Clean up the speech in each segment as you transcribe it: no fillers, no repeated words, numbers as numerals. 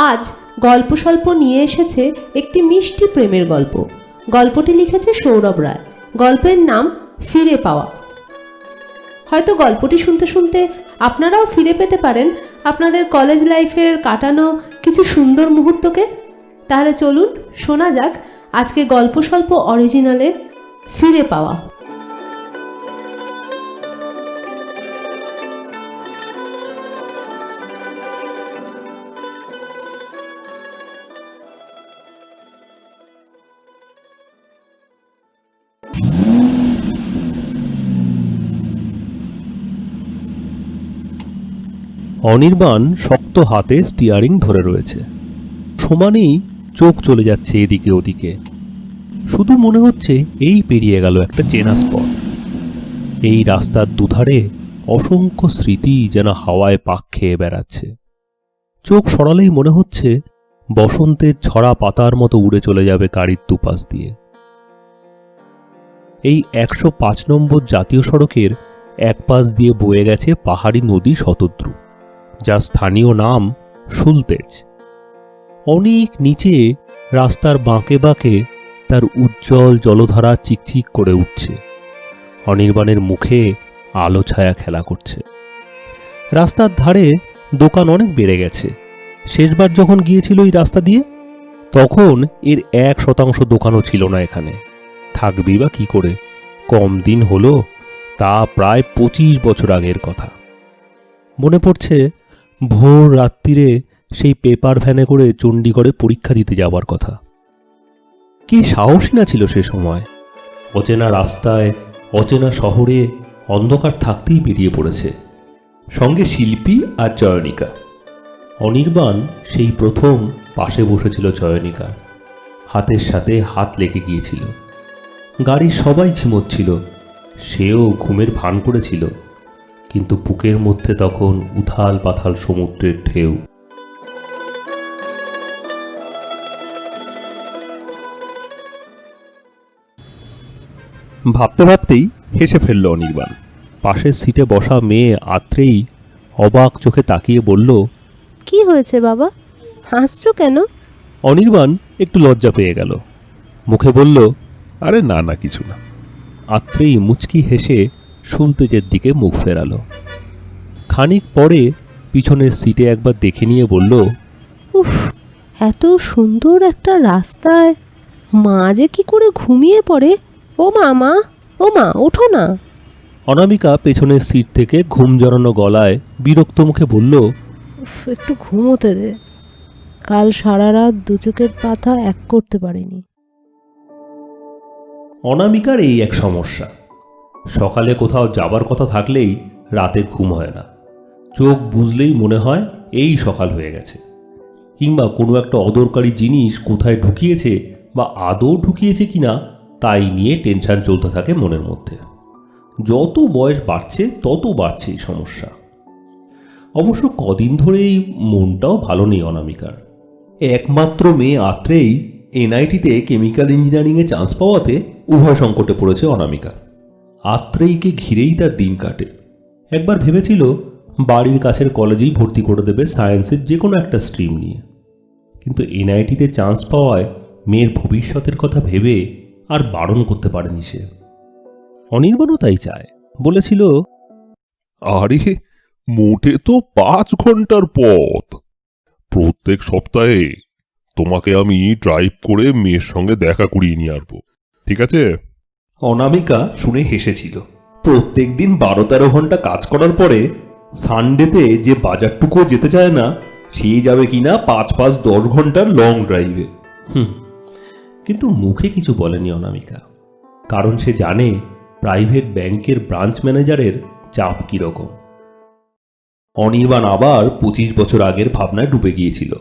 আজ গল্প স্বল্প নিয়ে এসেছে একটি মিষ্টি প্রেমের গল্প। গল্পটি লিখেছে সৌরভ রায়। গল্পের নাম ফিরে পাওয়া। হয়তো গল্পটি শুনতে শুনতে আপনারাও ফিরে পেতে পারেন আপনাদের কলেজ লাইফের কাটানো কিছু সুন্দর মুহূর্তকে। তাহলে চলুন শোনা যাক আজকে গল্প স্বল্প অরিজিনালে ফিরে পাওয়া। অনির্বাণ শক্ত হাতে স্টিয়ারিং ধরে রয়েছে। সমানেই চোখ চলে যাচ্ছে এদিকে ওদিকে। শুধু মনে হচ্ছে এই পেরিয়ে গেল একটা চেনা স্পট। এই রাস্তার দুধারে অসংখ্য স্মৃতি যেন হাওয়ায় পাক খেয়ে বেড়াচ্ছে। চোখ সরালেই মনে হচ্ছে বসন্তের ছড়া পাতার মতো উড়ে চলে যাবে গাড়ির দুপাশ দিয়ে। এই 105 নম্বর জাতীয় সড়কের এক পাশ দিয়ে বয়ে গেছে পাহাড়ি নদী শতদ্রু, যার স্থানীয় নাম সুলতেজ। অনেক নিচে রাস্তার বাঁকে বাঁকে তার উজ্জ্বল জলধারা চিকচিক করে উঠছে। অনির্বাণের মুখে আলো ছায়া খেলা করছে। রাস্তার ধারে দোকান অনেক বেড়ে গেছে। শেষবার যখন গিয়েছিল এই রাস্তা দিয়ে, তখন এর 1% দোকানও ছিল না এখানে। থাকবি বা কি করে? কম দিন হলো, তা প্রায় 25 বছর আগের কথা। মনে পড়ছে ভোর রাত্রিরে সেই পেপার ভ্যানে করে চণ্ডীগড়ে পরীক্ষা দিতে যাওয়ার কথা। কি সাহসী না ছিল সে সময়! অচেনা রাস্তায়, অচেনা শহরে অন্ধকার থাকতেই বেরিয়ে পড়েছে, সঙ্গে শিল্পী আর চয়নিকা। অনির্বাণ সেই প্রথম পাশে বসেছিল চয়নিকা। হাতের সাথে হাত লেগে গিয়েছিল। গাড়ির সবাই ঝিমোচ্ছিল, সেও ঘুমের ভান করেছিল, কিন্তু বুকের মধ্যে তখন উথাল পাথাল সমুদ্রের ঢেউ। ভাবতে ভাবতেই হেসে ফেলল অনির্বাণ। পাশের সিটে বসা মেয়ে আত্রেই অবাক চোখে তাকিয়ে বলল, কি হয়েছে বাবা, হাসছো কেন? অনির্বাণ একটু লজ্জা পেয়ে গেল। মুখে বলল, আরে না না, কিছু না। আত্রেই মুচকি হেসে সুলতেজের দিকে মুখ ফেরালো। খানিক পরে পিছনের সিটে একবার দেখে নিয়ে বলল, উফ, এত সুন্দর একটা রাস্তায় মা যে কি করে ঘুমিয়ে পড়ে। ও মা, ও মা, ওঠো না। অনামিকা পেছনের সিট থেকে ঘুম জড়ানো গলায় বিরক্ত মুখে বলল, একটু ঘুমোতে দে, কাল সারা রাত দু চোখের পাতা এক করতে পারিনি। অনামিকার এই এক সমস্যা। সকালে কোথাও যাবার কথা থাকলেই রাতে ঘুম হয় না। চোখ বুঝলেই মনে হয় এই সকাল হয়ে গেছে, কিংবা কোনো একটা অদরকারি জিনিস কোথায় ঢুকিয়েছে বা আদৌ ঢুকিয়েছে কিনা তাই নিয়ে টেনশন চলতে থাকে মনের মধ্যে। যত বয়স বাড়ছে তত বাড়ছে এই সমস্যা। অবশ্য কদিন ধরেই মনটাও ভালো নেই অনামিকার। একমাত্র মেয়ে আত্রেই এনআইটিতে কেমিক্যাল ইঞ্জিনিয়ারিংয়ে চান্স পাওয়াতে উভয় সংকটে পড়েছে অনামিকা। আত্রেইকে ঘিরেই তার দিন কাটে। একবার ভেবেছিল বাড়ির কাছের কলেজেই ভর্তি করে দেবে সায়েন্সের যে কোনো একটা স্ট্রিম নিয়ে, কিন্তু এনআইটিতে চান্স পাওয়ায় মেয়ের ভবিষ্যতের কথা ভেবে আর বারণ করতে পারেনি সে। অনির্বাণও তাই চায়। বলেছিল, আরে মোটে তো 5 ঘন্টার পথ। প্রত্যেক সপ্তাহে তোমাকে আমি ড্রাইভ করে মেয়ের সঙ্গে দেখা করিয়ে নিয়ে আসবো, ঠিক আছে? অনামিকা শুনে হেসেছিল। প্রত্যেক দিন 12-13 ঘন্টা কাজ করার পরে সানডেতে যে বাজারটুকুও যেতে চায় না, সেই যাবে কিনা 5-10 ঘন্টার লং ড্রাইভে। কিন্তু মুখে কিছু বলেনি অনামিকা, কারণ সে জানে প্রাইভেট ব্যাংকের ব্রাঞ্চ ম্যানেজারের চাপ কীরকম। অনির্বাণ আবার 25 বছর আগের ভাবনায় ডুবে গিয়েছিল।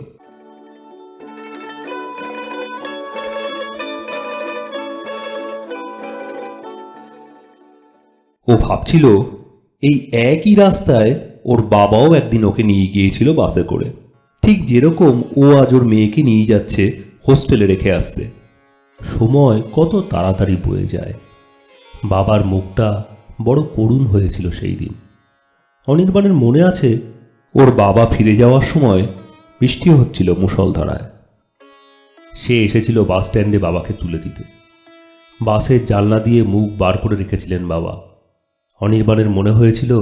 ও ভাবছিল এই একই রাস্তায় ওর বাবাও একদিন ওকে নিয়ে গিয়েছিল বাসে করে, ঠিক যেরকম ও আজ ওর মেয়েকে নিয়ে যাচ্ছে হোস্টেলে রেখে আসতে। সময় কত তাড়াতাড়ি বয়ে যায়। বাবার মুখটা বড় করুণ হয়েছিল সেই দিন। অনির্বাণের মনে আছে ওর বাবা ফিরে যাওয়ার সময় বৃষ্টিও হচ্ছিল মুষলধারায়। সে এসেছিল বাস স্ট্যান্ডে বাবাকে তুলে দিতে। বাসের জানলা দিয়ে মুখ বার করে রেখেছিলেন বাবা। অনির্বাণের মনে হয়েছিল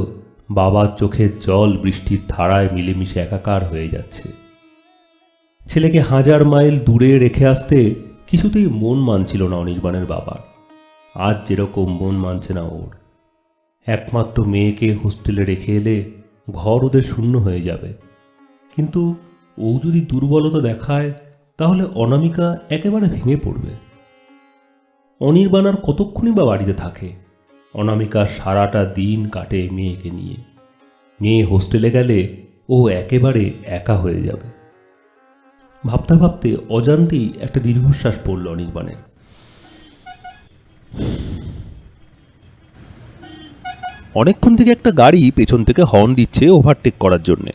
বাবার চোখের জল বৃষ্টির ধারায় মিলেমিশে একাকার হয়ে যাচ্ছে। ছেলেকে 1000 মাইল দূরে রেখে আসতে কিছুতেই মন মানছিল না অনির্বাণের বাবার। আজ যেরকম মন মানছে না ওর। একমাত্র মেয়েকে হোস্টেলে রেখে এলে ঘর ওদের শূন্য হয়ে যাবে। কিন্তু ও যদি দুর্বলতা দেখায় তাহলে অনামিকা একেবারে ভেঙে পড়বে। অনির্বাণ আর কতক্ষণই বা বাড়িতে থাকে? অনামিকার সারাটা দিন কাটে মেয়েকে নিয়ে। মেয়ে হোস্টেলে গেলে ও একেবারে একা হয়ে যাবে। ভাবতে ভাবতে অজান্তেই একটা দীর্ঘশ্বাস পড়ল অনির্বাণের। অনেকক্ষণ থেকে একটা গাড়ি পেছন থেকে হর্ন দিচ্ছে ওভারটেক করার জন্যে।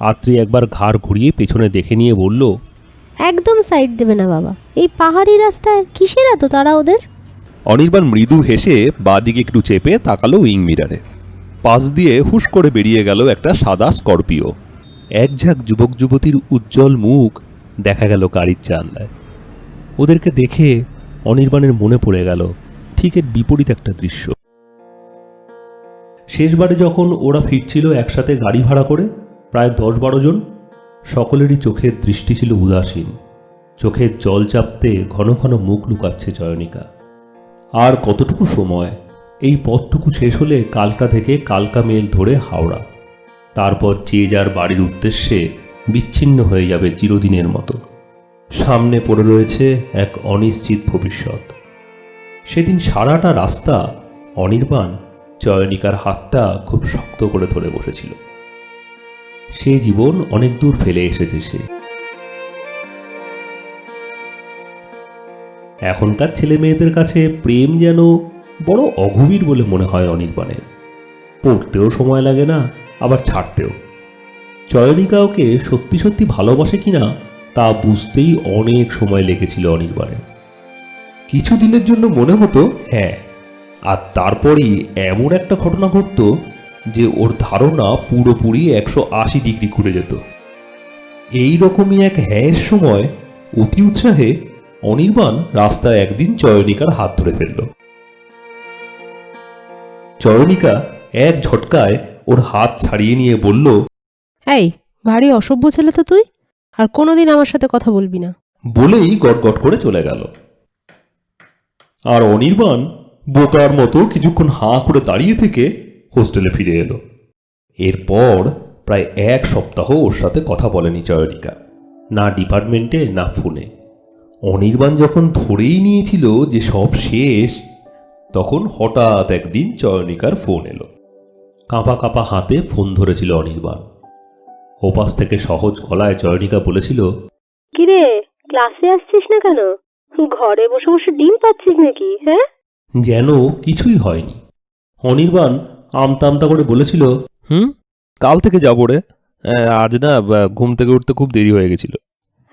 আত্রি একবার ঘাড় ঘুরিয়ে পেছনে দেখে নিয়ে বলল, একদম সাইড দেবে না বাবা, এই পাহাড়ি রাস্তায় কিসের এত তারা ওদের? অনির্বাণ মৃদু হেসে বাঁদিকে একটু চেপে তাকালো উইং মিরারে। পাশ দিয়ে হুশ করে বেরিয়ে গেল একটা সাদা স্করপিও। একঝাঁক যুবক যুবতীর উজ্জ্বল মুখ দেখা গেল গাড়ির জানলায়। ওদেরকে দেখে অনির্বাণের মনে পড়ে গেল ঠিক এর বিপরীত একটা দৃশ্য। শেষবারে যখন ওরা ফিরছিল একসাথে গাড়ি ভাড়া করে, প্রায় 10-12 জন, সকলেরই চোখের দৃষ্টি ছিল উদাসীন। চোখের জল চাপতে ঘন ঘন মুখ লুকাচ্ছে চয়নিকা। আর কতটুকু সময়? এই পথটুকু শেষ হলে কালকা থেকে কালকা মেল ধরে হাওড়া। তারপর যে যার বাড়ির উদ্দেশ্যে বিচ্ছিন্ন হয়ে যাবে চিরদিনের মতো। সামনে পড়ে রয়েছে এক অনিশ্চিত ভবিষ্যৎ। সেদিন সারাটা রাস্তা অনির্বাণ চয়নিকার হাতটা খুব শক্ত করে ধরে বসেছিল। সে জীবন অনেক দূর ফেলে এসেছে সে। এখনকার ছেলে মেয়েদের কাছে প্রেম যেন বড় অগভীর বলে মনে হয় অনির্বাণের। পড়তেও সময় লাগে না, আবার ছাড়তেও। চয়নিকা ওকে সত্যি সত্যি ভালোবাসে কিনা তা বুঝতেই অনেক সময় লেগেছিল অনির্বাণের। কিছুদিনের জন্য মনে হতো হ্যাঁ, আর তারপরই এমন একটা ঘটনা ঘটত যে ওর ধারণা পুরোপুরি 180 ডিগ্রি ঘুরে যেত। এই রকমই এক হ্যাঁয়ের সময় অতি উৎসাহে অনির্বাণ রাস্তায় একদিন চয়নিকার হাত ধরে ফেলল। চয়নিকা এক ঝটকায় ওর হাত ছাড়িয়ে নিয়ে বলল, এই ভারী অসভ্য ছেলে তো তুই, আর কোনোদিন আমার সাথে কথা বলবি না। বলেই গটগট করে চলে গেল। আর অনির্বাণ বোকার মতো কিছুক্ষণ হাঁ করে দাঁড়িয়ে থেকে হোস্টেলে ফিরে এলো। এরপর প্রায় 1 সপ্তাহ ওর সাথে কথা বলেনি চয়নিকা, না ডিপার্টমেন্টে না ফোনে। অনির্বাণ যখন ধরেই নিয়েছিল যে সব শেষ, তখন হঠাৎ একদিন চয়নিকার ফোন এলো। কাঁপা কাঁপা হাতে ফোন ধরেছিল অনির্বাণ। ওপাশ থেকে সহজ গলায় চয়নিকা বলেছিল, কিরে, ক্লাসে আসছিস না কেন? ঘরে বসে বসে ডিম পাচ্ছিস নাকি? হ্যাঁ, যেন কিছুই হয়নি। অনির্বাণ আমতা আমতা করে বলেছিল, কাল থেকে যাবো রে, আজ না ঘুম থেকে উঠতে খুব দেরি হয়ে গেছিল।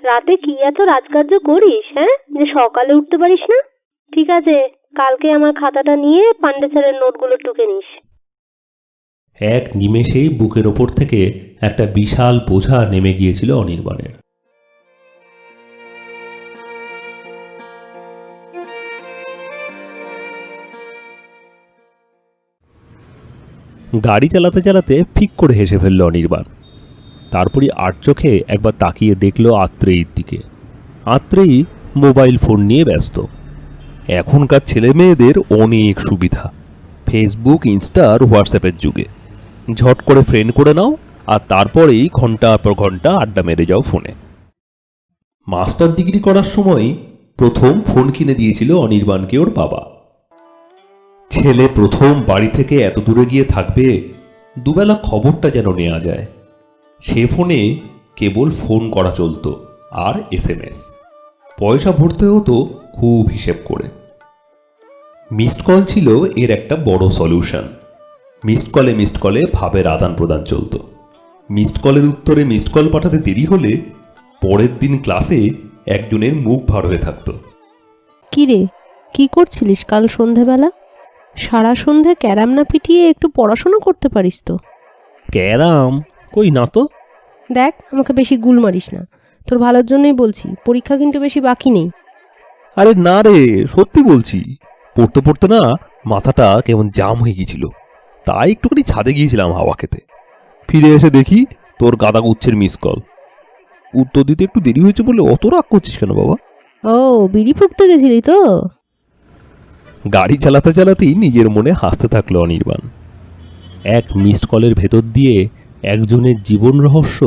রাতে কি এত রাজকার্য করিস হ্যাঁ, যে সকালে উঠতে পারিস না? ঠিক আছে, কালকে আমার খাতাটা নিয়ে পান্ডে স্যারের নোটগুলো টুকে নিস। এক নিমেষেই বুকের ওপর থেকে একটা বিশাল বোঝা নেমে গিয়েছিল অনির্বাণের। গাড়ি চালাতে চালাতে ফিক করে হেসে ফেলল অনির্বাণ। তারপরই আর চোখে একবার তাকিয়ে দেখল আত্রেয়ীর দিকে। আত্রেয়ী মোবাইল ফোন নিয়ে ব্যস্ত। এখনকার ছেলে মেয়েদের অনেক সুবিধা, ফেসবুক, ইনস্টা আর হোয়াটসঅ্যাপের যুগে। ঝট করে ফ্রেন্ড করে নাও, আর তারপরেই ঘন্টার পর ঘন্টা আড্ডা মেরে যাও ফোনে। মাস্টার ডিগ্রি করার সময় প্রথম ফোন কিনে দিয়েছিল অনির্বাণকে ওর বাবা। ছেলে প্রথম বাড়ি থেকে এত দূরে গিয়ে থাকবে, দুবেলা খবরটা যেন নেওয়া যায়। সে ফোনে কেবল ফোন করা চলতো আর SMS। পয়সা ভরতে হতো খুব হিসেব করে। মিসড কল ছিল এর একটা বড় সলিউশন। মিসড কলে ভাবের আদান প্রদান চলত। মিসড কলের উত্তরে মিসড কল পাঠাতে দেরি হলে পরের দিন ক্লাসে একজনের মুখ ভার হয়ে থাকতো। কি রে, কি করছিলিস কাল সন্ধেবেলা? সারা সন্ধে ক্যারাম না পিটিয়ে একটু পড়াশোনা করতে পারিস তো? ক্যারাম কই না তো, দেখ, আমাকে বেশি গুল মারিস না, তোর ভালোর জন্যই বলছি, পরীক্ষা কিন্তু বেশি বাকি নেই। আরে না রে, সত্যি বলছি, পড়তে পড়তে না মাথাটা কেমন জাম হয়ে গিয়েছিল, তাই একটুখানি ছাদে গিয়েছিলাম হাওয়া খেতে। ফিরে এসে দেখি তোর গাদা গুচ্ছের মিস কল। উত্তর দিতে একটু দেরি হয়েছে বলে অত রাগ করছিস কেন বাবা? ও, বিড়ি ফুঁকতে গেছিলি তো? গাড়ি চালাতে চালাতেই নিজের মনে হাসতে থাকলো অনির্বাণ। এক মিসড কলের ভেতর দিয়ে একজনের জীবন রহস্য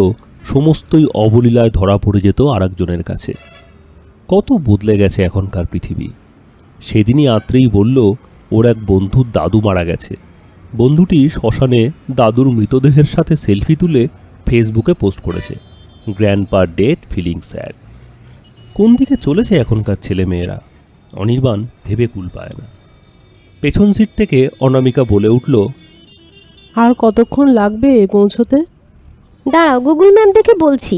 সমস্তই অবলীলায় ধরা পড়ে যেত আরেকজনের কাছে। কত বদলে গেছে এখনকার পৃথিবী। সেদিনই আত্রেই বলল ওর এক বন্ধুর দাদু মারা গেছে। বন্ধুটি শ্মশানে দাদুর মৃতদেহের সাথে সেলফি তুলে ফেসবুকে পোস্ট করেছে, গ্র্যান্ডপা ডেড ফিলিং স্যাড। কোন দিকে চলেছে এখনকার ছেলেমেয়েরা, অনির্বাণ ভেবে কুল পায় না। পেছন সিট থেকে অনামিকা বলে উঠল, আর কতক্ষণ লাগবে পৌঁছতে? দাঁড়াও, গুগল ম্যাপ দেখে বলছি।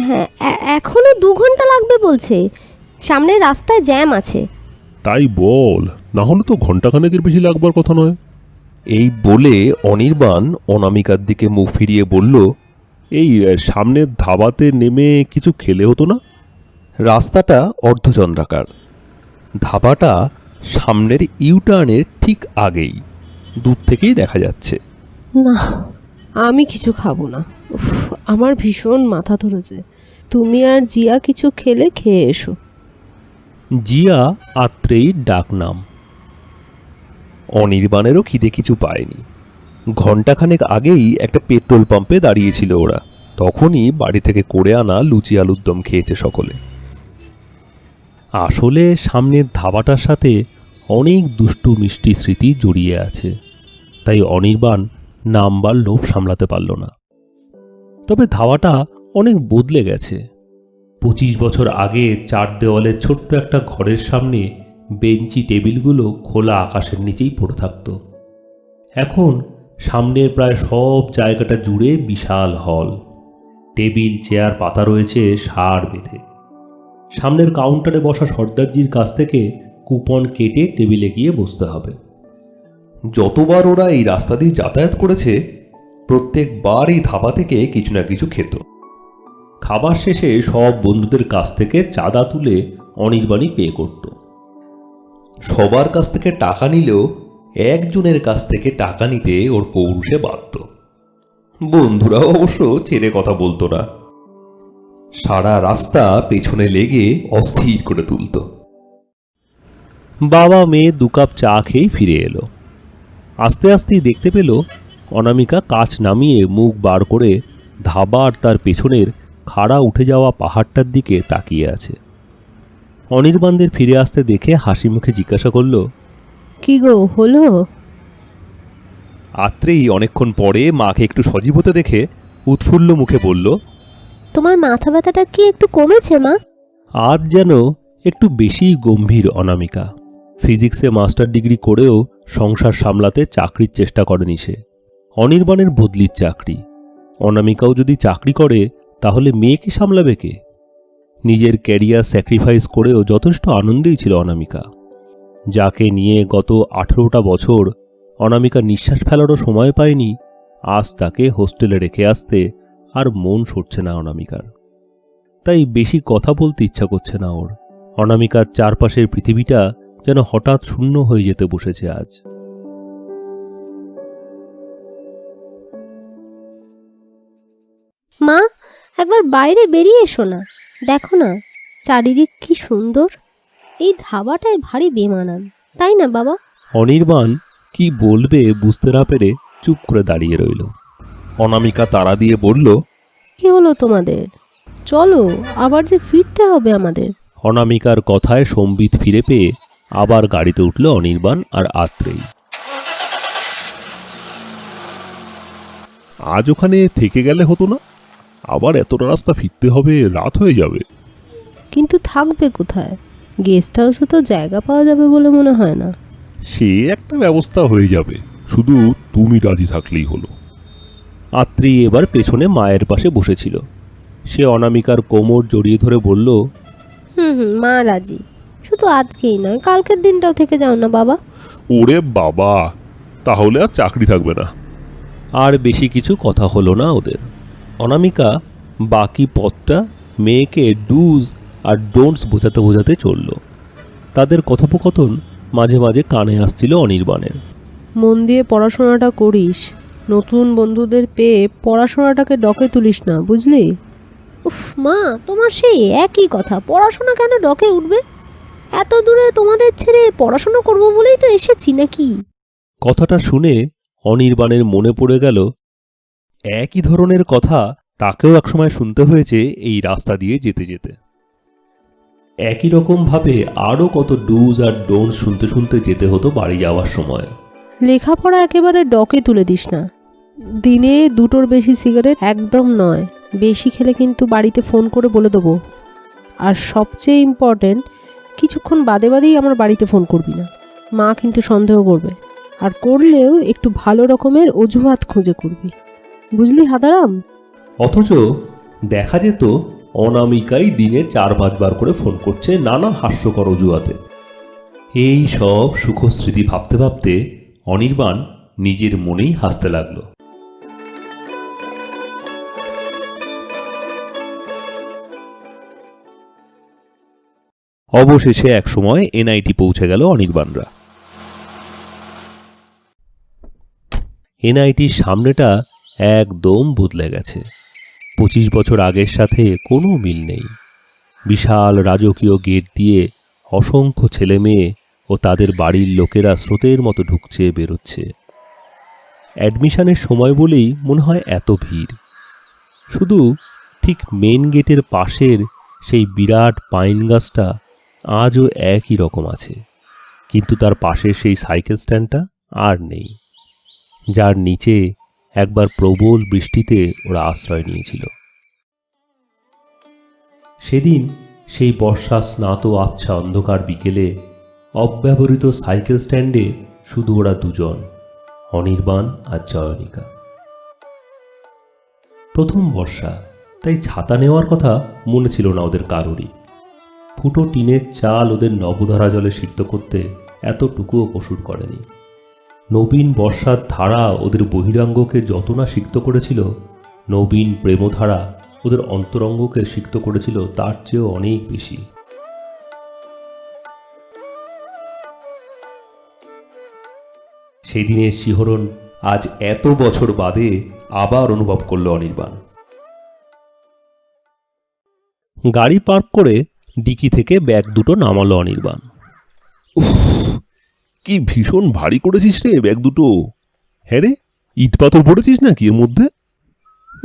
হ্যাঁ, এখনো 2 ঘন্টা লাগবে বলছে, সামনের রাস্তায় জ্যাম আছে। তাই বল, না হলে তো ঘন্টাখানেকের বেশি লাগবার কথা নয়। এই বলে অনির্বাণ অনামিকার দিকে মুখ ফিরিয়ে বলল, এই সামনের ধাবাতে নেমে কিছু খেলে হতো না? রাস্তাটা অর্ধচন্দ্রাকার, ধাবাটা সামনের ইউটার্নের ঠিক আগেই, দূর থেকেই দেখা যাচ্ছে। না, আমি কিছু খাবো না। উফ, আমার ভীষণ মাথা ধরেছে। তুমি আর জিয়া কিছু খেলে খেয়ে এসো। জিয়া আত্রেয়ীর ডাক নাম। অনির্বাণেরও খিদে কিছু পায়নি। ঘণ্টাখানেক আগেই একটা পেট্রোল পাম্পে দাঁড়িয়েছিল ওরা, তখনই বাড়ি থেকে করে আনা লুচি আলুর দম খেয়েছে সকলে। আসলে সামনের ধাবাটার সাথে অনেক দুষ্টু মিষ্টি স্মৃতি জড়িয়ে আছে, তাই অনির্বাণ নামবার লোভ সামলাতে পারল না। তবে ধাবাটা অনেক বদলে গেছে। 25 বছর আগে 4 দেওয়ালের ছোট্ট একটা ঘরের সামনে বেঞ্চি টেবিলগুলো খোলা আকাশের নিচেই পড়ে থাকত। এখন সামনের প্রায় সব জায়গাটা জুড়ে বিশাল হল, টেবিল চেয়ার পাতা রয়েছে সার বেঁধে। সামনের কাউন্টারে বসা সর্দারজির কাছ থেকে কুপন কেটে টেবিলে গিয়ে বসতে হবে। যতবার ওরা এই রাস্তা দিয়ে যাতায়াত করেছে, প্রত্যেকবার এই ধাবা থেকে কিছু না কিছু খেত। খাবার শেষে সব বন্ধুদের কাছ থেকে চাঁদা তুলে অনির্বাণই পে করত। সবার কাছ থেকে টাকা নিলেও একজনের কাছ থেকে টাকা নিতে ওর পৌরুষে বাধ্য। বন্ধুরাও অবশ্য ছেড়ে কথা বলতো না, সারা রাস্তা পেছনে লেগে অস্থির করে তুলত। বাবা মেয়ে 2 কাপ চা খেয়েই ফিরে এলো। আস্তে আস্তেই দেখতে পেল অনামিকা কাঁচ নামিয়ে মুখ বার করে ধাবা আর তার পেছনের খাড়া উঠে যাওয়া পাহাড়টার দিকে তাকিয়ে আছে। অনির্বাণদের ফিরে আসতে দেখে হাসি মুখে জিজ্ঞাসা করল, কি গো, হলো? আত্রেই অনেকক্ষণ পরে মাকে একটু সজীব হতে দেখে উৎফুল্ল মুখে বলল, তোমার মাথা ব্যথাটা কি একটু কমেছে মা? আজ যেন একটু বেশি গম্ভীর অনামিকা। ফিজিক্সে মাস্টার ডিগ্রি করেও সংসার সামলাতে চাকরির চেষ্টা করেনি সে। অনির্বাণের বদলির চাকরি, অনামিকাও যদি চাকরি করে তাহলে মেয়েকে সামলাবে কে? নিজের ক্যারিয়ার স্যাক্রিফাইস করেও যথেষ্ট আনন্দেই ছিল অনামিকা। যাকে নিয়ে গত 18টা বছর অনামিকা নিঃশ্বাস ফেলারও সময় পায়নি, আজ তাকে হোস্টেলে রেখে আসতে আর মন সরছে না অনামিকার। তাই বেশি কথা বলতে ইচ্ছা করছে না ওর। অনামিকার চারপাশের পৃথিবীটা যেন হঠাৎ শূন্য হয়ে যেতে বসেছে আজ। মা, একবার বাইরে বেরিয়ে এসো না, দেখো না চারিদিক কি সুন্দর। এই ধাবাটায় ভারী বেমানান, তাই না বাবা? অনির্বাণ কি বলবে বুঝতে না পেরে চুপ করে দাঁড়িয়ে রইল। অনামিকা তাড়া দিয়ে বলল, কি হলো তোমাদের? চলো, আবার যে ফিরতে হবে আমাদের। অনামিকার কথায় সম্বিত ফিরে পেয়ে আবার গাড়িতে উঠল অনির্বাণ আর আত্রেয়ী। আজ ওখানে থেকে গেলে হতো না? আবার এতটা রাস্তা ফিরতে হবে, রাত হয়ে যাবে। কিন্তু থাকবে কোথায়? গেস্ট হাউসে তো জায়গা পাওয়া যাবে বলে মনে হয় না। সে একটা ব্যবস্থা হয়ে যাবে, শুধু তুমি রাজি থাকলেই হলো। আত্রেয়ী এবার পেছনে মায়ের পাশে বসেছিল। সে অনামিকার কোমর জড়িয়ে ধরে বলল, মা রাজি, শুধু আজকেই নয়, কালকের দিনটাও থেকে যাও না বাবা। ওরে বাবা, তাহলে আর চাকরি থাকবে না। আর বেশি কিছু কথা হলো না ওদের। অনামিকা বাকি পথটা মেয়েকে ডুজ আর ডোন্টস বোঝাতে বোঝাতে চলল। তাদের কথোপকথন মাঝে মাঝে কানে আসছিল অনির্বাণের। মন দিয়ে পড়াশোনাটা করিস, নতুন বন্ধুদের পেয়ে পড়াশোনাটাকে ডকে তুলিস না, বুঝলি? উফ মা, তোমার সেই একই কথা, পড়াশোনা কেন ডকে উঠবে? এত দূরে তোমাদের ছেড়ে পড়াশোনা করব বলেই তো এসেছি নাকি? কথাটা শুনে অনির্বাণের মনে পড়ে গেল একই ধরনের কথা তাকেও একসময় শুনতে হয়েছে এই রাস্তা দিয়ে যেতে যেতে। একই রকমভাবে আরও কত ডুজ আর ডোন্টস শুনতে শুনতে যেতে হতো বাড়ি যাওয়ার সময়। লেখাপড়া একেবারে ডকে তুলে দিস না। দিনে 2টোর বেশি সিগারেট একদম নয়, বেশি খেলে কিন্তু বাড়িতে ফোন করে বলে দেবো। আর সবচেয়ে ইম্পর্টেন্ট, কিছুক্ষণ বাদে বাদেই আমার বাড়িতে ফোন করবি না, মা কিন্তু সন্দেহ করবে। আর করলেও একটু ভালো রকমের অজুহাত খুঁজে করবি, বুঝলি হাদারাম? অথচ দেখা যেত অনামিকাই দিনে 4-5 বার করে ফোন করছে নানা হাস্যকর অজুহাতে। এই সব সুখস্মৃতি ভাবতে ভাবতে অনির্বাণ নিজের মনেই হাসতে লাগল। অবশেষে একসময় এনআইটি পৌঁছে গেল অনির্বাণরা। এনআইটির সামনেটা একদম বদলে গেছে। 25 বছর আগের সাথে কোনো মিল নেই। বিশাল রাজকীয় গেট দিয়ে অসংখ্য ছেলে মেয়ে ও তাদের বাড়ির লোকেরা স্রোতের মতো ঢুকছে বেরোচ্ছে। অ্যাডমিশনের সময় বলেই মনে হয় এত ভিড়। শুধু ঠিক মেন গেটের পাশের সেই বিরাট পাইন গাছটা আজও একই রকম আছে, কিন্তু তার পাশের সেই সাইকেল স্ট্যান্ডটা আর নেই, যার নিচে একবার প্রবল বৃষ্টিতে ওরা আশ্রয় নিয়েছিল। সেদিন সেই বর্ষা স্নাত আবছা অন্ধকার বিকেলে অব্যবহৃত সাইকেল স্ট্যান্ডে শুধু ওরা দুজন, অনির্বাণ আর জয়নিকা। প্রথম বর্ষা, তাই ছাতা নেওয়ার কথা মনে ছিল না ওদের কারোরই। ফুটো টিনের চাল ওদের নবধারা জলে সিদ্ধ করতে এতটুকুও কসুর করেনি। নবীন বর্ষার ধারা ওদের বহিরাঙ্গকে যত না সিক্ত করেছিল, নবীন প্রেমধারা ওদের অন্তরঙ্গকে সিক্ত করেছিল তার চেয়েও অনেক বেশি। সেই দিনের শিহরণ আজ এত বছর বাদে আবার অনুভব করল অনির্বাণ। গাড়ি পার্ক করে ডিকি থেকে ব্যাগ দুটো নামালো অনির্বাণ। কি ভীষণ ভারী করেছিস রে ব্যাগ দুটো। হ্যাঁ রে, ইট পাথর পড়েছিস নাকি এর মধ্যে?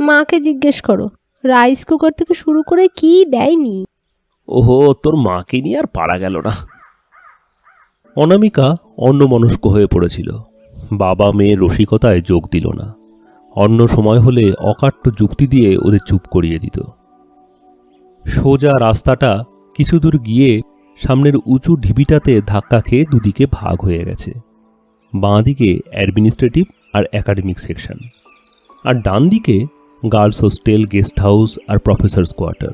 মাকে জিজ্ঞেস করো, রাইস কুকার থেকে শুরু করে কি দেয়নি। ওহো, তোর মাকে নিয়ে আর পারা গেল না। অনামিকা অন্যমনস্ক হয়ে পড়েছিল। বাবা মেয়ের রসিকতায় যোগ দিল না। অন্য সময় হলে অকাট্য যুক্তি দিয়ে ওদের চুপ করিয়ে দিত। সোজা রাস্তাটা কিছু দূর গিয়ে সামনের উঁচু ঢিবিটাতে ধাক্কা খেয়ে দুদিকে ভাগ হয়ে গেছে। বাঁ দিকে অ্যাডমিনিস্ট্রেটিভ আর একাডেমিক সেকশন, আর ডান দিকে গার্লস হোস্টেল, গেস্ট হাউস আর প্রফেসর্স কোয়ার্টার।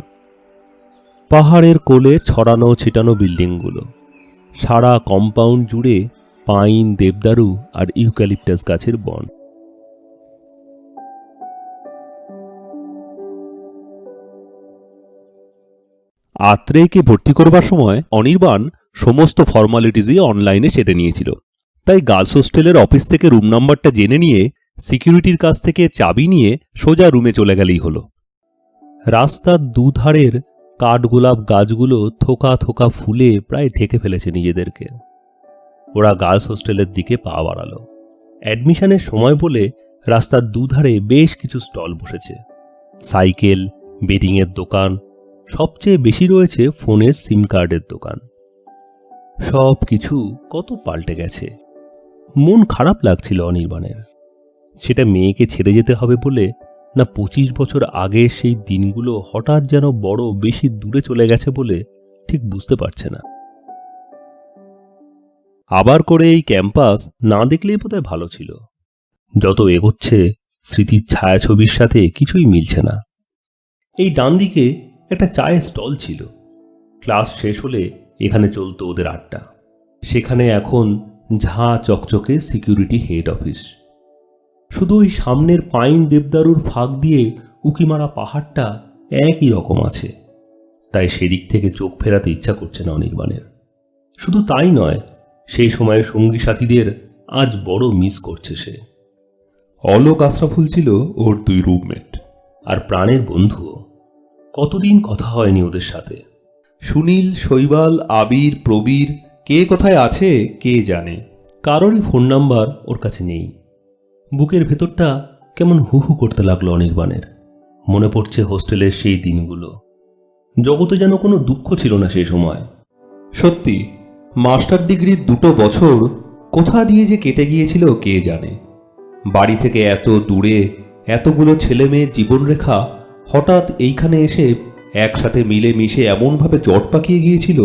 পাহাড়ের কোলে ছড়ানো ছিটানো বিল্ডিংগুলো, সারা কম্পাউন্ড জুড়ে পাইন, দেবদারু আর ইউক্যালিপটাস গাছের বন। আত্রেয়কে ভর্তি করবার সময় অনির্বাণ সমস্ত ফর্মালিটিজই অনলাইনে সেরে নিয়েছিল। তাই গার্লস হোস্টেলের অফিস থেকে রুম নাম্বারটা জেনে নিয়ে সিকিউরিটির কাছ থেকে চাবি নিয়ে সোজা রুমে চলে গেলেই হলো। রাস্তার দুধারের কাঠগোলাপ গাছগুলো থোকা থোকা ফুলে প্রায় ঢেকে ফেলেছে নিজেদেরকে। ওরা গার্লস হোস্টেলের দিকে পা বাড়ালো। অ্যাডমিশনের সময় বলে রাস্তার দুধারে বেশ কিছু স্টল বসেছে। সাইকেল, বেডিংয়ের দোকান, সবচেয়ে বেশি রয়েছে ফোনের সিম কার্ডের দোকান। সব কিছু কত পাল্টে গেছে। মন খারাপ লাগছিল অনির্বাণের। সেটা মেয়েকে ছেড়ে যেতে হবে বলে, না 25 বছর আগে সেই দিনগুলো হঠাৎ যেন বড় বেশি দূরে চলে গেছে বলে ঠিক বুঝতে পারছে না। আবার করে এই ক্যাম্পাস না দেখলেই বোধহয় ভালো ছিল। যত এগোচ্ছে স্মৃতির ছায়াছবির সাথে কিছুই মিলছে না। এই ডান দিকে একটা চায়ের স্টল ছিল। ক্লাস শেষ হলে এখানে চলতো ওদের আড্ডা। সেখানে এখন ঝাঁ চকচকে সিকিউরিটি হেড অফিস। শুধু ওই সামনের পাইন দেবদারুর ফাঁক দিয়ে উকিমারা পাহাড়টা একই রকম আছে, তাই সেদিক থেকে চোখ ফেরাতে ইচ্ছা করছে না অনির্বাণের। শুধু তাই নয়, সেই সময়ের সঙ্গী সাথীদের আজ বড় মিস করছে সে। অলোক আশরাফুল ছিল ওর 2 রুমমেট। আর প্রাণের বন্ধুও। কতদিন কথা হয়নি ওদের সাথে। সুনীল, শৈবাল, আবির, প্রবীর কে কোথায় আছে কে জানে। কারোরই ফোন নাম্বার ওর কাছে নেই। বুকের ভেতরটা কেমন হু হু করতে লাগলো অনির্বাণের। মনে পড়ছে হোস্টেলের সেই দিনগুলো। জগতে যেন কোনো দুঃখ ছিল না সেই সময়। সত্যি, মাস্টার ডিগ্রির 2 বছর কোথা দিয়ে যে কেটে গিয়েছিল কে জানে। বাড়ি থেকে এত দূরে এতগুলো ছেলে মেয়ের জীবনরেখা হঠাৎ এইখানে এসে একসাথে মিলে মিশে এমনভাবে জট পাকিয়ে গিয়েছিল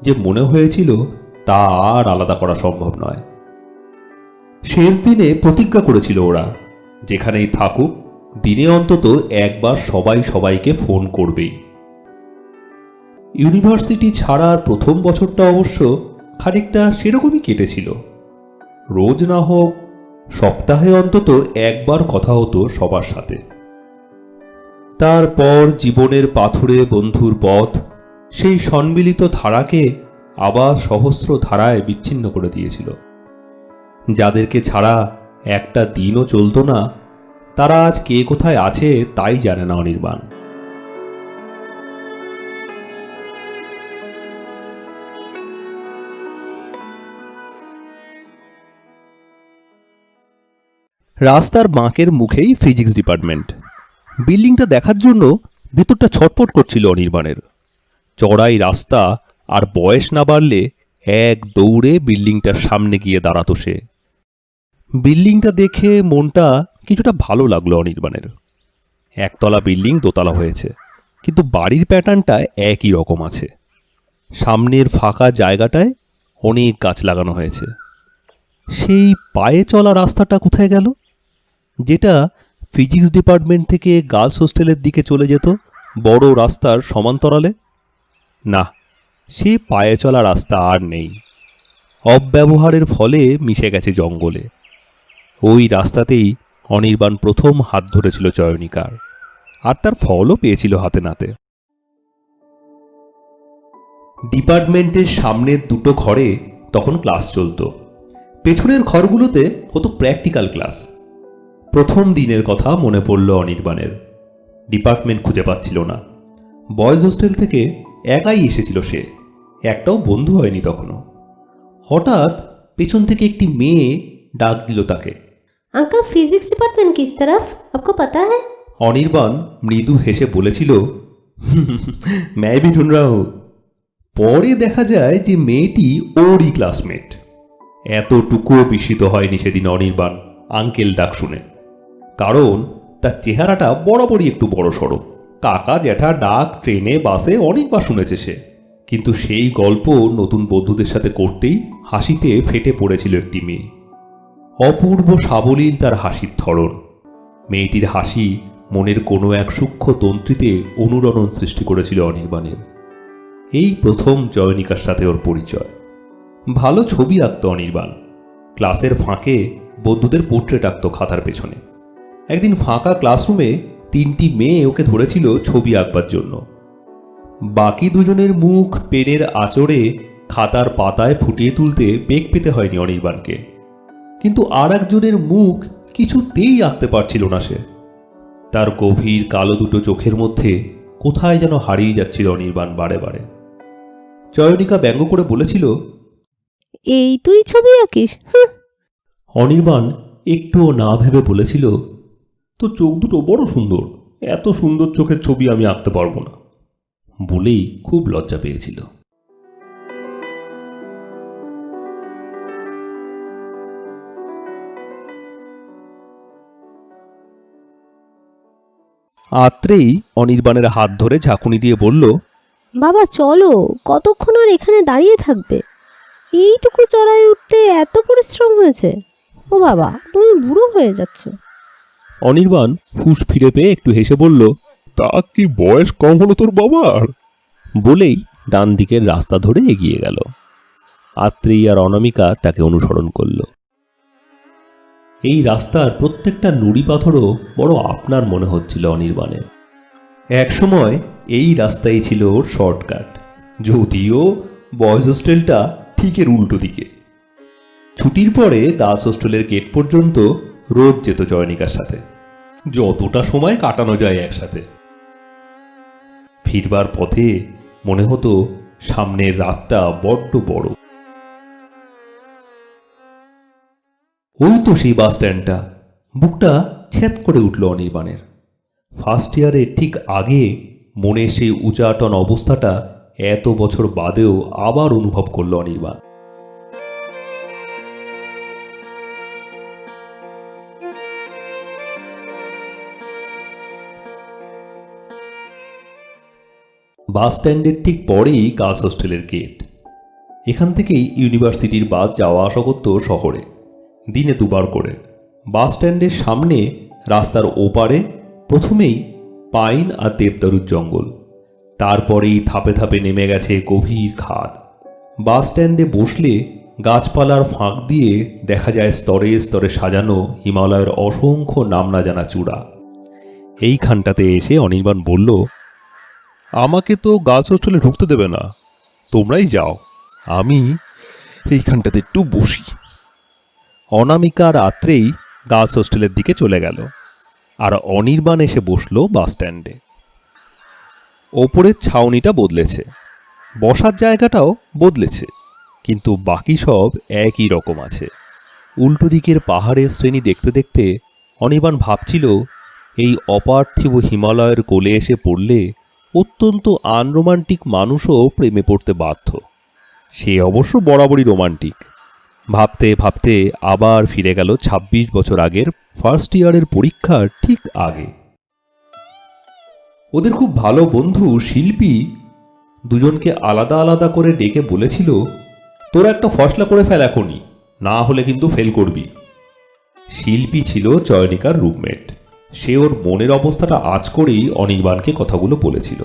যে মনে হয়েছিল তা আর আলাদা করা সম্ভব নয়। শেষ দিনে প্রতিজ্ঞা করেছিল ওরা, যেখানেই থাকুক দিনে অন্তত একবার সবাই সবাইকে ফোন করবেই। ইউনিভার্সিটি ছাড়ার প্রথম বছরটা অবশ্য খানিকটা সেরকমই কেটেছিল। রোজ না হোক সপ্তাহে অন্তত একবার কথা হতো সবার সাথে। তারপর জীবনের পাথুরে বন্ধুর পথ সেই সম্মিলিত ধারাকে আবার সহস্র ধারায় বিচ্ছিন্ন করে দিয়েছিল। যাদেরকে ছাড়া একটা দিনও চলত না, তারা আজ কে কোথায় আছে তাই জানে না অনির্বাণ। রাস্তার বাঁকের মুখেই ফিজিক্স ডিপার্টমেন্ট। বিল্ডিংটা দেখার জন্য ভেতরটা ছটফট করছিল অনির্বাণের। চড়াই রাস্তা আর বয়স না বাড়লে এক দৌড়ে বিল্ডিংটার সামনে গিয়ে দাঁড়াতো সে। বিল্ডিংটা দেখে মনটা কিছুটা ভালো লাগলো অনির্বাণের। একতলা বিল্ডিং দোতলা হয়েছে, কিন্তু বাড়ির প্যাটার্নটা একই রকম আছে। সামনের ফাঁকা জায়গাটায় অনেক গাছ লাগানো হয়েছে। সেই পায়ে চলা রাস্তাটা কোথায় গেল, যেটা ফিজিক্স ডিপার্টমেন্ট থেকে গার্লস হোস্টেলের দিকে চলে যেত বড় রাস্তার সমান্তরালে? না, সে পায়ে চলা রাস্তা আর নেই। অব্যবহারের ফলে মিশে গেছে জঙ্গলে। ওই রাস্তাতেই অনির্বাণ প্রথম হাত ধরেছিল চয়নিকার, আর তার ফলও পেয়েছিল হাতে নাতে। ডিপার্টমেন্টের সামনের 2 ঘরে তখন ক্লাস চলত। পেছনের ঘরগুলোতে হতো প্র্যাকটিক্যাল ক্লাস। প্রথম দিনের কথা মনে পড়ল অনির্বাণের। ডিপার্টমেন্ট খুঁজে পাচ্ছিল না। বয়েজ হোস্টেল থেকে একাই এসেছিল সে, একটাও বন্ধু হয়নি তখনও। হঠাৎ পেছন থেকে একটি মেয়ে ডাক দিল তাকে। अंकल फिजिक्स डिपार्टमेंट किस तरफ आपको पता है? অনির্বাণ মৃদু হেসে বলেছিল, मैं भी ढूंढ रहा हूं। পরে দেখা যায় যে মেয়েটি ওরই ক্লাসমেট। এতটুকুও বিস্মিত হয়নি সেদিন অনির্বাণ আঙ্কেল ডাক শুনে, কারণ তার চেহারাটা বরাবরই একটু বড় সড়ো। কাকা জ্যাঠা ডাক ট্রেনে বাসে অনেকবার শুনেছে সে, কিন্তু সেই গল্প নতুন বন্ধুদের সাথে করতেই হাসিতে ফেটে পড়েছিল একটি মেয়ে। অপূর্ব সাবলীল তার হাসির ধরন। মেয়েটির হাসি মনের কোনো এক সূক্ষ্ম তন্ত্রীতে অনুরণন সৃষ্টি করেছিল অনির্বাণের। এই প্রথম চয়নিকার সাথে ওর পরিচয়। ভালো ছবি আঁকত অনির্বাণ। ক্লাসের ফাঁকে বন্ধুদের পোর্ট্রেট আঁকত খাতার পেছনে। একদিন ফাঁকা ক্লাসরুমে 3টি মেয়ে ওকে ধরেছিল ছবি আঁকবার জন্য। বাকি 2জনের মুখ পেনের আঁচড়ে খাতার পাতায় ফুটিয়ে তুলতে বেগ পেতে হয়নি অনির্বাণকে, কিন্তু আর একজনের মুখ কিছুতেই আঁকতে পারছিল না সে। তার গভীর কালো 2 চোখের মধ্যে কোথায় যেন হারিয়ে যাচ্ছিল অনির্বাণ বারে বারে। চয়নিকা ব্যঙ্গ করে বলেছিল, এই তুই ছবি আঁকিস? অনির্বাণ একটুও না ভেবে বলেছিল, তো চোখ দুটো বড় সুন্দর, এত সুন্দর চোখের ছবি আমি আঁকতে পারবো না, বলেই খুব লজ্জা পেয়েছিল। আত্রেই অনির্বাণের হাত ধরে ঝাঁকুনি দিয়ে বলল, বাবা চলো, কতক্ষণ আর এখানে দাঁড়িয়ে থাকবে? এইটুকু চড়াই উঠতে এত পরিশ্রম হয়েছে। ও বাবা, তুমি বুড়ো হয়ে যাচ্ছ। অনির্বাণ হুঁশ ফিরে পেয়ে একটু হেসে বলল, তা কি বয়স কম হলো তোর বাবার? বলেই ডান দিকের রাস্তা ধরে এগিয়ে গেল। আত্রেই আর অনামিকা তাকে অনুসরণ করল। এই রাস্তার প্রত্যেকটা নুড়ি পাথরও বড় আপনার মনে হচ্ছিল অনির্বাণের। একসময় এই রাস্তাই ছিল ওর শর্টকাট, যদিও বয়েজ হোস্টেলটা ঠিক এর উল্টো দিকে। ছুটির পরে গার্লস হোস্টেলের গেট পর্যন্ত রোজ যেত চয়নিকার সাথে, যতটা সময় কাটানো যায় একসাথে। ফিরবার পথে মনে হতো সামনের রাতটা বড্ড বড়। ওই তো সেই বাস স্ট্যান্ডটা। বুকটা ছ্যাদ করে উঠল অনির্বাণের। ফার্স্ট ইয়ারের ঠিক আগে মনের সেই উচাটন অবস্থাটা এত বছর বাদেও আবার অনুভব করল অনির্বাণ। বাস স্ট্যান্ডের ঠিক পরেই গার্লস হোস্টেলের গেট। এখান থেকেই ইউনিভার্সিটির বাস যাওয়া আসা করত শহরে, দিনে দুবার করে। বাস স্ট্যান্ডের সামনে রাস্তার ওপারে প্রথমেই পাইন আর দেবদারুর জঙ্গল, তারপরেই ধাপে ধাপে নেমে গেছে গভীর খাদ। বাস স্ট্যান্ডে বসলে গাছপালার ফাঁক দিয়ে দেখা যায় স্তরে স্তরে সাজানো হিমালয়ের অসংখ্য নাম না জানা চূড়া। এইখানটাতে এসে অনির্বাণ বলল, আমাকে তো গার্লস হোস্টেলে ঢুকতে দেবে না, তোমরাই যাও, আমি এইখানটাতে একটু বসি। অনামিকা রাত্রেই গার্লস হোস্টেলের দিকে চলে গেল, আর অনির্বাণ এসে বসল বাস স্ট্যান্ডে। ওপরের ছাউনিটা বদলেছে, বসার জায়গাটাও বদলেছে, কিন্তু বাকি সব একই রকম আছে। উল্টো দিকের পাহাড়ের শ্রেণী দেখতে দেখতে অনির্বাণ ভাবছিল, এই অপার্থিব হিমালয়ের কোলে এসে পড়লে অত্যন্ত আনরোমান্টিক মানুষও প্রেমে পড়তে বাধ্য। সে অবশ্য বরাবরই রোমান্টিক। ভাবতে ভাবতে আবার ফিরে গেল ২৬ বছর আগের ফার্স্ট ইয়ারের পরীক্ষার ঠিক আগে। ওদের খুব ভালো বন্ধু শিল্পী দুজনকে আলাদা আলাদা করে ডেকে বলেছিল, তোরা একটা ফসলা করে ফেল এখনই, না হলে কিন্তু ফেল করবি। শিল্পী ছিল চয়নিকার রুমমেট। সে ওর মনের অবস্থাটা আঁচ করেই অনির্বাণকে কথাগুলো বলেছিল।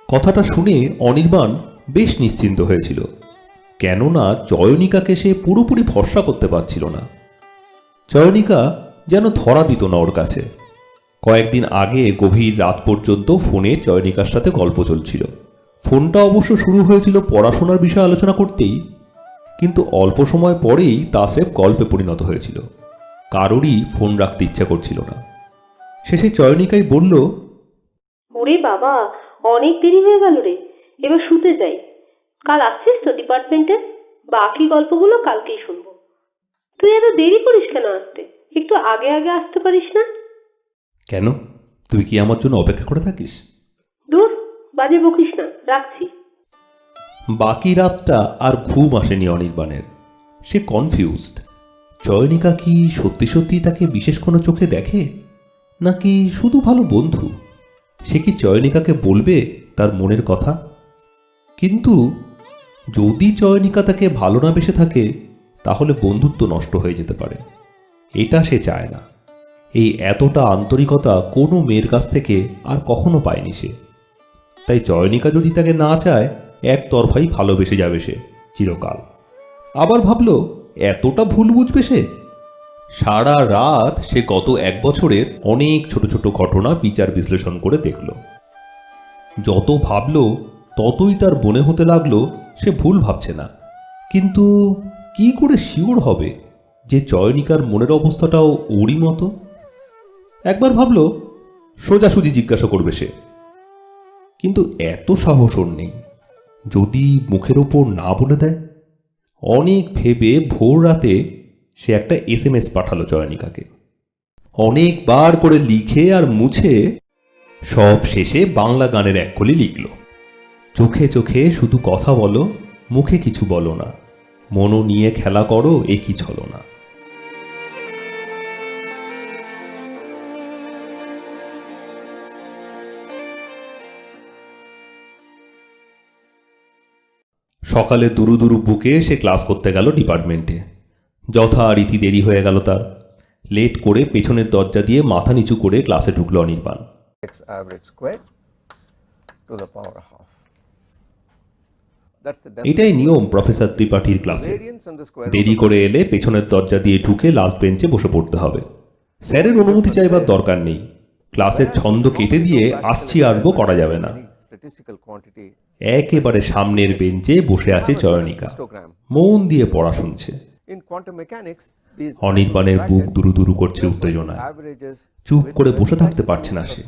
কথাটা শুনে অনির্বাণ বেশ নিশ্চিন্ত হয়েছিল, কেননা চয়নিকাকে সে পুরোপুরি ভরসা করতে পারছিল না। চয়নিকা যেন ধরা দিত না ওর কাছে। কয়েকদিন আগে গভীর রাত পর্যন্ত ফোনে চয়নিকার সাথে গল্প চলছিল। ফোনটা অবশ্য শুরু হয়েছিল পড়াশোনার বিষয়ে আলোচনা করতেই, কিন্তু অল্প সময় পরেই তা স্রেফ গল্পে পরিণত হয়েছিল। কারোরই ফোন রাখতে ইচ্ছা করছিল না। শেষে চয়নিকাই বলল, ওরে বাবা, অনেক দেরি হয়ে গেল রে, এবার শুতে যাই। কাল আসছিস তো ডিপার্টমেন্টে? বাকি গল্পগুলো কালকেই শুনবো। তুই এত দেরি করিস কেন আসতে? একটু আগে আগে আসতে পারিস না? কেন, তুই কি আমার জন্য অপেক্ষা করে থাকিস? দূর, বাজে বকিস না, রাখছি। বাকি রাতটা আর ঘুম আসেনি অনির্বাণের। সে কনফিউজড। চয়নিকা কি সত্যি সত্যি তাকে বিশেষ কোনো চোখে দেখে, নাকি শুধু ভালো বন্ধু? সে কি চয়নিকাকে বলবে তার মনের কথা? কিন্তু যদি চয়নিকা তাকে ভালো না বেসে থাকে, তাহলে বন্ধুত্ব নষ্ট হয়ে যেতে পারে। এটা সে চায় না। এই এতটা আন্তরিকতা কোনো মেয়ের কাছ থেকে আর কখনো পায়নি সে। তাই চয়নিকা যদি তাকে না চায়, একতরফাই ভালোবেসে যাবে সে চিরকাল। আবার ভাবল, এতটা ভুল বুঝবে সে? সারা রাত সে গত 1 বছরের অনেক ছোট ছোট ঘটনা বিচার বিশ্লেষণ করে দেখল। যত ভাবল ততই তার মনে হতে লাগলো সে ভুল ভাবছে না। কিন্তু কি করে শিওর হবে যে চয়নিকার মনের অবস্থাটাও ওরই মতো? একবার ভাবল সোজাসুজি জিজ্ঞাসা করবে সে, কিন্তু এত সাহস ওর নেই। যদি মুখের ওপর না বলে দেয়? অনেক ভেবে ভোর রাতে সে একটা SMS পাঠালো চয়নিকাকে। অনেকবার করে লিখে আর মুছে সব শেষে বাংলা গানের এক কলি লিখল, চোখে চোখে শুধু কথা বলো, মুখে কিছু বলো না, মনও নিয়ে খেলা করো, এ কি ছলো না। সকালে দুরু দুরু বুকে সে ক্লাস করতে গেল ডিপার্টমেন্টে। যথারীতি দেরি হয়ে গেল তার। লেট করে পেছনের দরজা দিয়ে মাথা নিচু করে ক্লাসে ঢুকল Anirban. x average square to the power half. এটাই নিয়ম প্রফেসর ত্রিপাঠীর ক্লাসে। দেরি করে এলে পেছনের দরজা দিয়ে ঢুকে লাস্ট বেঞ্চে বসে পড়তে হবে। স্যারের অনুমতি চাইবার দরকার নেই। ক্লাসের ছন্দ কেটে দিয়ে আসবো করা যাবে না। একেবারে সামনের বেঞ্চে বসে আছে চয়নিকা, মন দিয়ে পড়া শুনছে। অনির্বাণের বুক দুরু দুরু করছে উত্তেজনায়। চুপ করে বসে থাকতে পারছে না সে।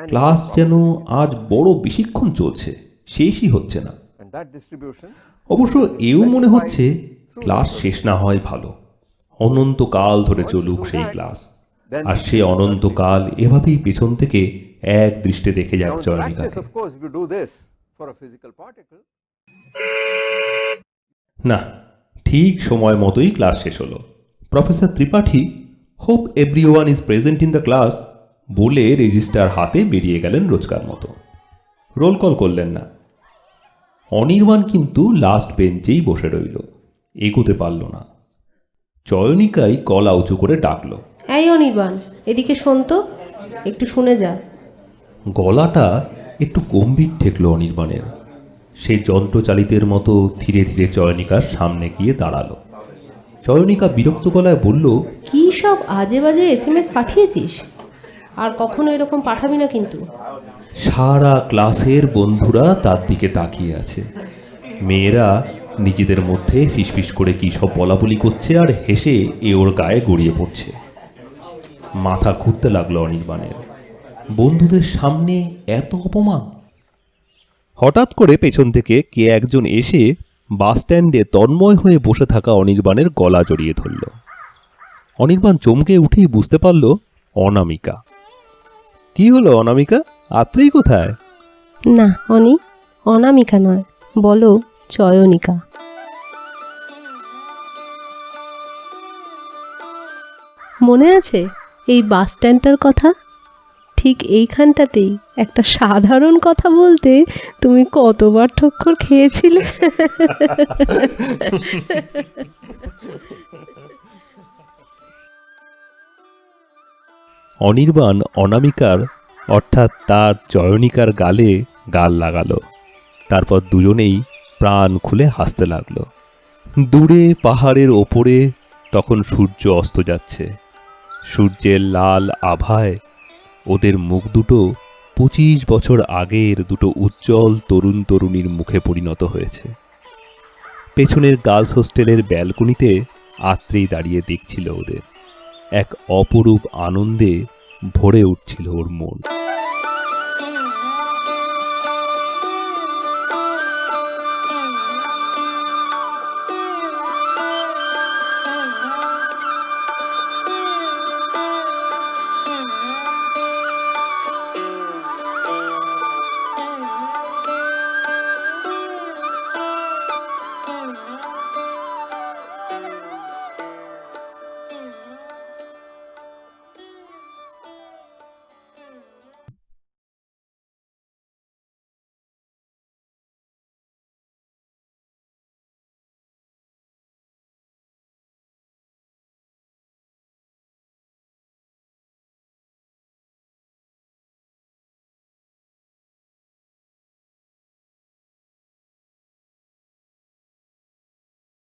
ক্লাস যেন আজ বড় বেশিক্ষণ চলছে, শেষই হচ্ছে না। অবশ্য এও মনে হচ্ছে ক্লাস শেষ না হয় ভালো, অনন্তকাল ধরে চলুক সেই ক্লাস। আর সে অনন্তকাল এভাবেই পেছন থেকে এক দৃষ্টে দেখে যাক চয়নিকাকে। না, ঠিক সময় মতোই ক্লাস শেষ হলো। Professor Tripathi hope everyone is present in the class বলে রেজিস্টার হাতে বেরিয়ে গেলেন রোজকার মতো। রোল কল করলেন না। অনির্বাণ কিন্তু লাস্ট বেঞ্চেই বসে রইল, এগোতে পারল না। চয়নিকাই গলা উঁচু করে ডাকল, এই অনির্বাণ, এদিকে শোন তো, একটু শুনে যা। গলাটা একটু গম্ভীর ঠেকল অনির্বাণের। সে যন্ত্রচালিতের মতো ধীরে ধীরে চয়নিকার সামনে গিয়ে দাঁড়ালো। চয়নিকা বিরক্ত গলায় বলল, কি সব আজে বাজে SMS পাঠিয়েছিস? আর কখনো এরকম পাঠাবি না কিন্তু। সারা ক্লাসের বন্ধুরা তার দিকে তাকিয়ে আছে। মেয়েরা নিজেদের মধ্যে ফিসফিস করে কী সব বলাবলি করছে আর হেসে এ ওর গায়ে গড়িয়ে পড়ছে। মাথা ঘুরতে লাগলো অনির্বাণের। বন্ধুদের সামনে এত অপমান! হঠাৎ করে পেছন থেকে কে একজন এসে বাস স্ট্যান্ডে তন্ময় হয়ে বসে থাকা অনির্বাণের গলা জড়িয়ে ধরল। অনির্বাণ চমকে উঠেই বুঝতে পারল অনামিকা। কি হলো অনামিকা, আত্রেই কোথায়? না অনি, অনামিকা নয়, বলো চয়নিকা। মনে আছে এই বাস স্ট্যান্ডটার কথা? ঠিক এইখানটাতেই একটা সাধারণ কথা বলতে তুমি কতবার ঠক্কর খেয়েছিলে। অনির্বাণ অনামিকার অর্থাৎ তার চয়নিকার গালে গাল লাগালো। তারপর দুজনেই প্রাণ খুলে হাসতে লাগলো। দূরে পাহাড়ের ওপরে তখন সূর্য অস্ত যাচ্ছে। সূর্যের লাল আভায় ওদের মুখ দুটো 25 বছর আগের দুটো উজ্জ্বল তরুণ তরুণীর মুখে পরিণত হয়েছে। পেছনের গার্লস হোস্টেলের ব্যালকনিতে আত্রেই দাঁড়িয়ে দেখছিল ওদের। এক অপরূপ আনন্দে ভরে উঠছিল ওর মন।